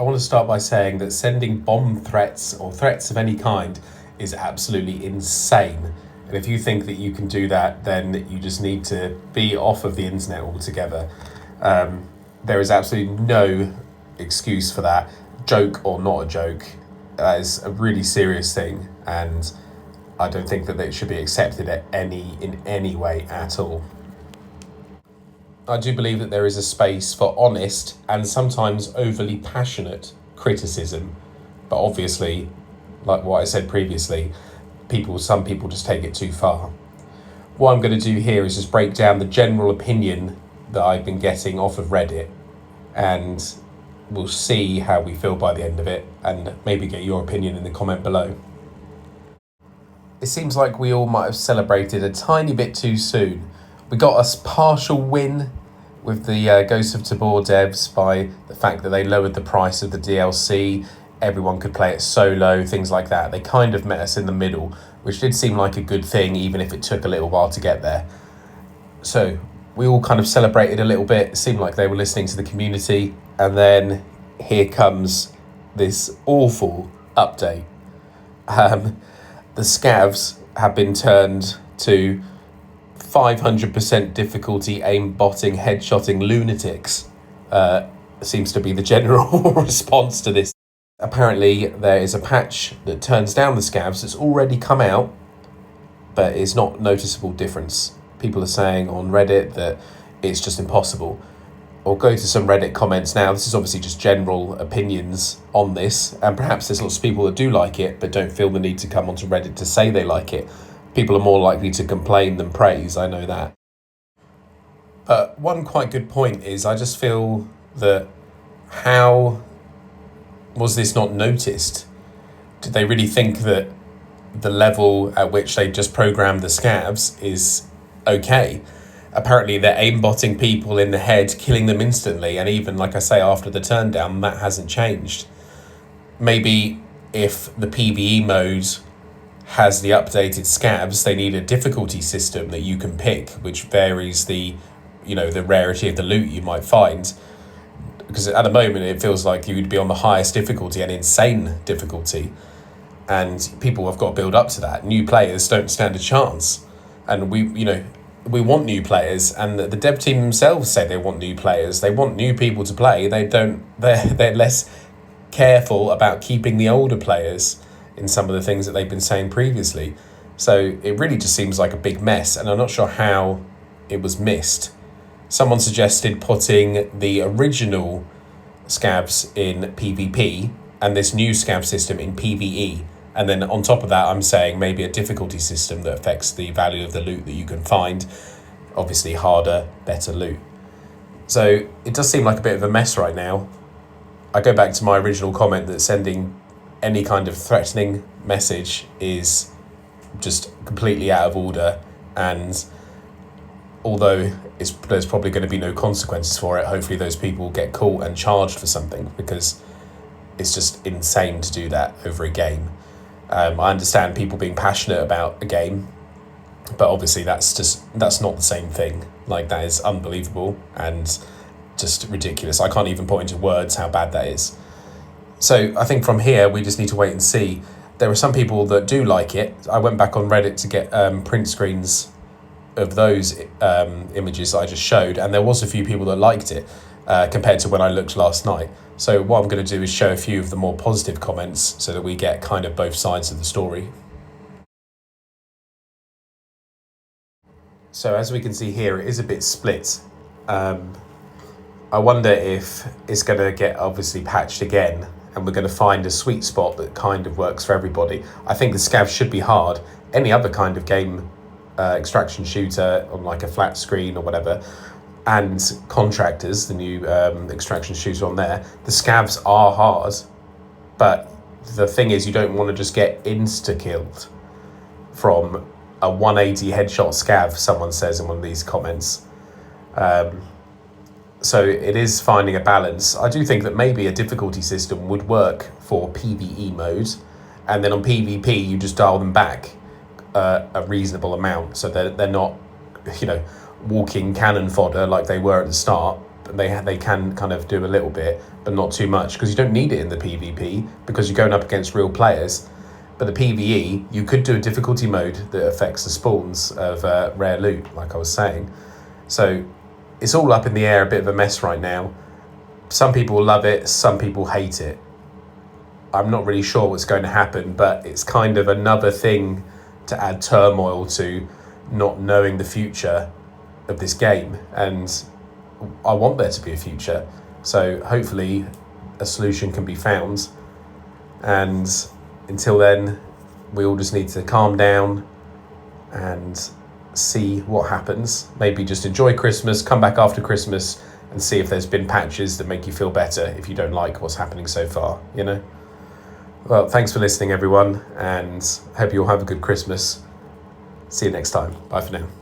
I want to start by saying that sending bomb threats or threats of any kind is absolutely insane. And if you think that you can do that, then you just need to be off of the internet altogether. There is absolutely no excuse for that, joke or not a joke. That is a really serious thing, and I don't think that it should be accepted in any way at all. I do believe that there is a space for honest and sometimes overly passionate criticism, but obviously, like what I said previously, some people just take it too far. What I'm going to do here is just break down the general opinion that I've been getting off of Reddit, and we'll see how we feel by the end of it, and maybe get your opinion in the comment below. It seems like we all might have celebrated a tiny bit too soon. We got a partial win with the Ghost of Tabor Devs by the fact that they lowered the price of the DLC. Everyone could play it solo, things like that. They kind of met us in the middle, which did seem like a good thing, even if it took a little while to get there. So we all kind of celebrated a little bit. It seemed like they were listening to the community. And then here comes this awful update. The scavs have been turned to 500% difficulty aimbotting, headshotting lunatics. Seems to be the general response to this. Apparently there is a patch that turns down the scavs that's already come out, but it's not noticeable difference. People are saying on Reddit that it's just impossible. Or go to some Reddit comments now. This is obviously just general opinions on this, and perhaps there's lots of people that do like it but don't feel the need to come onto Reddit to say they like it. People are more likely to complain than praise, I know that. But one quite good point is I just feel that how was this not noticed? Did they really think that the level at which they just programmed the scavs is okay? Apparently they're aimbotting people in the head, killing them instantly, and even, like I say, after the turn down, that hasn't changed. Maybe if the PvE mode has the updated scavs, they need a difficulty system that you can pick, which varies the rarity of the loot you might find. Because at the moment it feels like you would be on the highest difficulty, and insane difficulty, and people have got to build up to that. New players don't stand a chance, and we want new players, and the dev team themselves say they want new players. They want new people to play. They're less careful about keeping the older players in some of the things that they've been saying previously. So it really just seems like a big mess, and I'm not sure how it was missed. Someone suggested putting the original scavs in PvP and this new scav system in PvE. And then on top of that, I'm saying maybe a difficulty system that affects the value of the loot that you can find. Obviously harder, better loot. So it does seem like a bit of a mess right now. I go back to my original comment that sending any kind of threatening message is just completely out of order, and although there's probably going to be no consequences for it, hopefully those people get caught and charged for something, because it's just insane to do that over a game. I understand people being passionate about a game, but obviously that's not the same thing. Like, that is unbelievable and just ridiculous. I can't even put into words how bad that is. So I think from here we just need to wait and see. There are some people that do like it. I went back on Reddit to get print screens of those images that I just showed, and there was a few people that liked it compared to when I looked last night. So what I'm going to do is show a few of the more positive comments so that we get kind of both sides of the story. So as we can see here, it is a bit split. I wonder if it's going to get obviously patched again, and we're going to find a sweet spot that kind of works for everybody. I think the scav should be hard. Any other kind of game, extraction shooter on like a flat screen or whatever, and Contractors, the new extraction shooter on there, the scavs are hard, but the thing is you don't want to just get insta-killed from a 180 headshot scav, someone says in one of these comments. So it is finding a balance. I do think that maybe a difficulty system would work for PvE mode, and then on PvP you just dial them back a reasonable amount, so they're not, walking cannon fodder like they were at the start, they can kind of do a little bit, but not too much, because you don't need it in the PvP because you're going up against real players. But the PvE, you could do a difficulty mode that affects the spawns of rare loot, like I was saying. So it's all up in the air, a bit of a mess right now. Some people love it, some people hate it. I'm not really sure what's going to happen, but it's kind of another thing to add turmoil to not knowing the future of this game. And I want there to be a future. So hopefully a solution can be found. And until then, we all just need to calm down and see what happens. Maybe just enjoy Christmas, come back after Christmas and see if there's been patches that make you feel better if you don't like what's happening so far, you know? Well, thanks for listening, everyone, and hope you all have a good Christmas. See you next time. Bye for now.